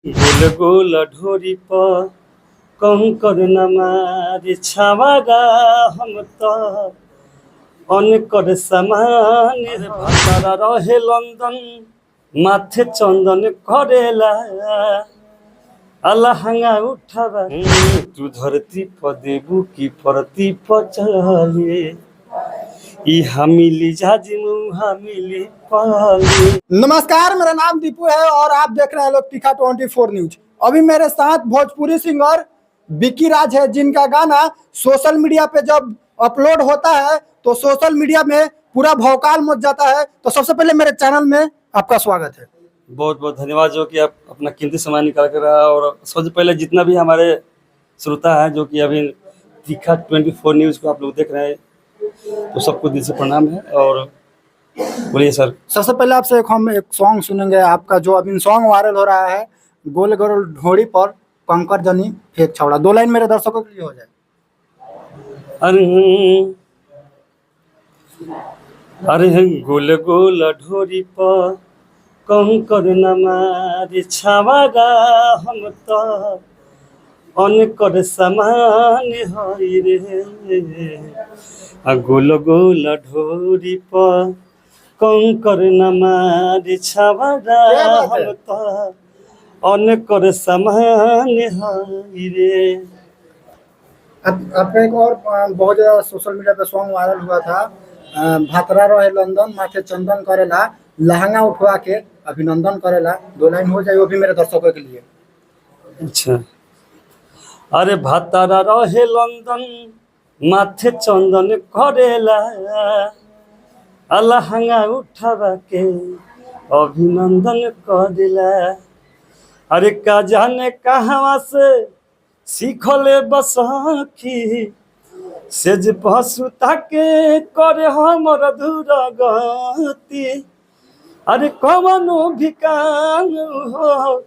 गोल गोल ढोरी पर कंकर नमारी छावागा हम तो अनकर समान भातारा रहे लंदन माथे चंदन करेला अलहंगा उठावा तू धरती पर देबू की परती पर चले ई हमिली जाजिमू हमिली पाली। नमस्कार, मेरा नाम दीपू है और आप देख रहे हैं लोग तीखा 24 न्यूज। अभी मेरे साथ भोजपुरी सिंगर विकी राज है, जिनका गाना सोशल मीडिया पे जब अपलोड होता है तो सोशल मीडिया में पूरा भौकाल मच जाता है। तो सबसे पहले मेरे चैनल में आपका स्वागत है। बहुत बहुत धन्यवाद जो कि आप अपना कीमती समय निकाल कर रहा है। और सबसे पहले जितना भी हमारे श्रोता है जो कि अभी तीखा 24 न्यूज़ को आप लोग देख रहे हैं तो सबको दिल से प्रणाम है। और बोलिए सर। सबसे पहले आपसे हम एक सॉन्ग सुनेंगे आपका, जो अभी सॉन्ग वायरल हो रहा है, गोल गोल ढोड़ी पर कंकर जनी फेंक छावड़ा। 2 लाइन मेरे दर्शकों के लिए हो जाए। अरे गोल गोल ढोरी पर कंकर नमारी छावागा हम तो अनकर समान हई रे। गोल गोल ढोरी पर कंकर नमारी छावागा हम तो अनकर समान हई रे। आपका एक और बहुत ज्यादा सोशल मीडिया पे सॉन्ग वायरल हुआ था, भातरा रहे लंदन माथे चंदन करेला लहंगा उठवा के अभिनंदन करेला। 2 लाइन हो जाए वो भी मेरे दर्शकों के लिए। अच्छा। अरे भातारा रहे लंदन माथे चंदन करेला अलहंगा उठावा के अभिनंदन करेला। अरे का जाने कहाँ से सीखले बसखी सेज पसुता के करे हमर धुरगति। अरे कवनो भी काम हो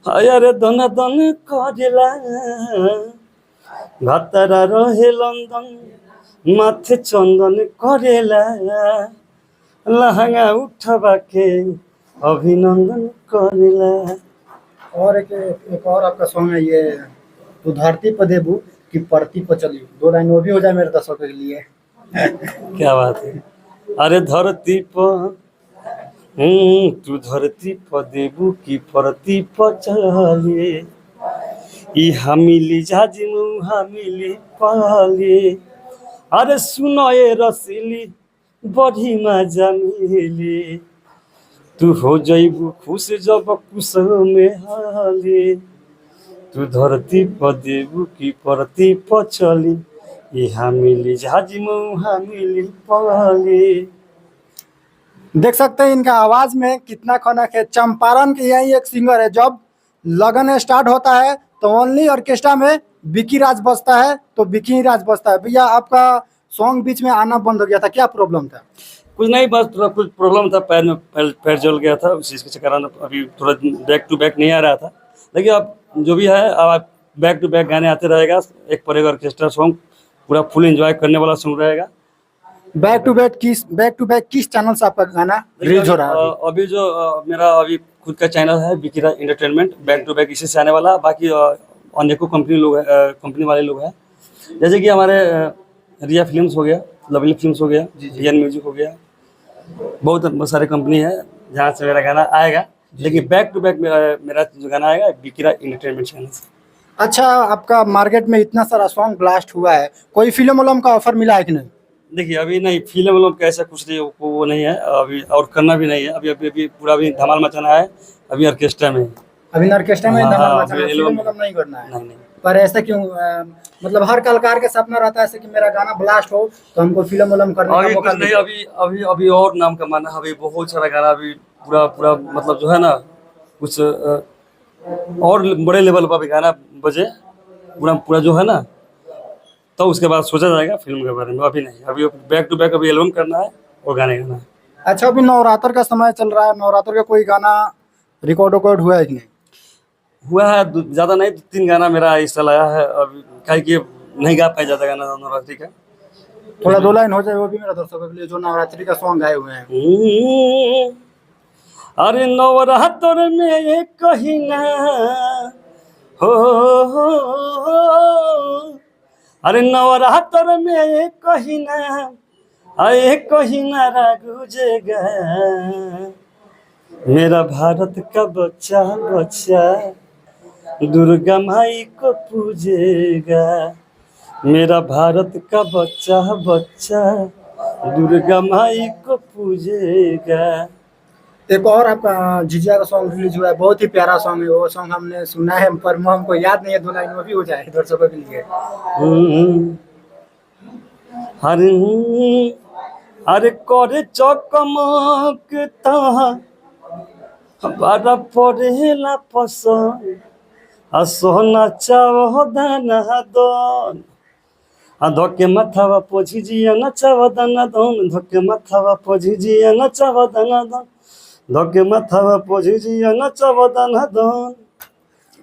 अरे दन दन करेला। भातारा रहे लंदन माथे चंदन करेला लहंगा उठवा के अभिनंदन करेला। और एक और आपका सॉन्ग है ये, तू धरती पर देबू कि परती पर चली। 2 लाइन वो भी हो जाए मेरे दर्शकों के लिए। क्या बात है। अरे धरती पर तू धरती पर देबू की परती पर चले ई हमिली जाजिमू हमिली पाले। अरे सुनो ये रसीली बड़ी मजा मिली तू हो जइबू खुश जब कुश में हाली। तू धरती पर देबू की परती पर चली ई हमिली जाजिमू हमिली पाले। देख सकते हैं इनका आवाज में कितना खनक है। चंपारण के यही एक सिंगर है, जब लगन स्टार्ट होता है तो ओनली ऑर्केस्ट्रा में विकी राज बजता है तो विकी राज बजता है। भैया आपका सॉन्ग बीच में आना बंद हो गया था, क्या प्रॉब्लम था? कुछ नहीं, बस थोड़ा कुछ प्रॉब्लम था, पैर में पैर जल गया था, उसी के कारण अभी थोड़ा बैक टू बैक नहीं आ रहा था। लेकिन अब जो भी है अब बैक टू बैक गाने आते रहेगा। एक पर एक ऑर्केस्ट्रा सॉन्ग पूरा फुल एंजॉय करने वाला सॉन्ग रहेगा। बैक टू बैक किस चैनल से आपका गाना रिलीज हो रहा है? अभी जो मेरा अभी खुद का चैनल है विकी राज एंटरटेनमेंट, बैक टू बैक इसी से आने वाला। बाकी अनेकों कंपनी वाले लोग हैं, जैसे कि हमारे रिया फिल्म्स हो गया, लवली फिल्म्स हो गया, जीएन म्यूजिक हो गया, बहुत सारे कंपनी है जहाँ से मेरा गाना आएगा। लेकिन बैक टू बैक मेरा जो गाना आएगा विकी राज एंटरटेनमेंट चैनल से। अच्छा, आपका मार्केट में इतना सारा सॉन्ग ब्लास्ट हुआ है, कोई फिल्म वालों का ऑफर मिला है कि नहीं? देखिए अभी नहीं, फिल्म वालों का ऐसा कुछ नहीं, वो नहीं है अभी, और करना भी नहीं है अभी। अभी पूरा अभी धमाल मचाना है अभी ऑर्केस्ट्रा में। अभी ऑर्केस्ट्रा में हाँ, धमाल मचाना है, फिल्म फिल्म नहीं करना है। नहीं। पर ऐसा क्यों? मतलब हर कलाकार का सपना रहता है ऐसे कि मेरा गाना ब्लास्ट हो तो हमको फिल्म करने का अभी मौका कुछ नहीं, मिले। अभी और नाम कमाना है। अभी बहुत सारा गाना अभी पूरा मतलब जो है ना, कुछ और बड़े लेवल पर अभी गाना बजे पूरा जो है ना, तो उसके बाद सोचा जाएगा फिल्म के बारे में। अभी नहीं, अभी बैक टू बैक अभी एल्बम करना है और गाने गाना है। अच्छा, अभी नवरात्र का समय चल रहा है, नवरात्र का कोई गाना रिकॉर्ड हुआ है कि नहीं? हुआ है, ज़्यादा नहीं, 2-3 गाना मेरा इस साल आया है। अभी क्या कि नहीं गा पाए ज़्यादा गाना नवरात्रि का। थोड़ा 2 लाइन हो जाए वो भी मेरा दर्शकों के लिए, जो नवरात्रि का सॉन्ग गाए हुए हैं। अरे नवरात्र में ये कहीना हो, अरे नवरात्र में ये कहीना आए कहीना गुजेगा मेरा भारत का बच्चा बच्चा दुर्गा माई को पूजेगा मेरा भारत का बच्चा बच्चा दुर्गा माई को पूजेगा। एक और आपका झिझिया का सॉन्ग रिलीज हुआ है, बहुत ही प्यारा सॉन्ग है वो सॉन्ग, हमने सुना है पर हमको याद नहीं है, 2 लाइन में भी हो जाए दर्शकों के लिए। अरे अरे करे चकमक तहा बड़ा पड़ेला पसंद आ सोना चावदाना दन आ धोके माथावा पोझिजिया नचावदाना दन धोके माथावा पोझिजिया नचावदाना दन धोके माथावा पोझिजिया नचावदाना दन।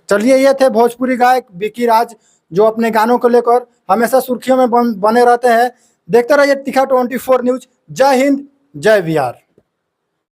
चलिए, ये थे भोजपुरी गायक बिकी राज, जो अपने गानों को लेकर हमेशा सुर्खियों में बने रहते हैं। देखते रहिए तीखा 24 न्यूज। जय हिंद, जय बिहार।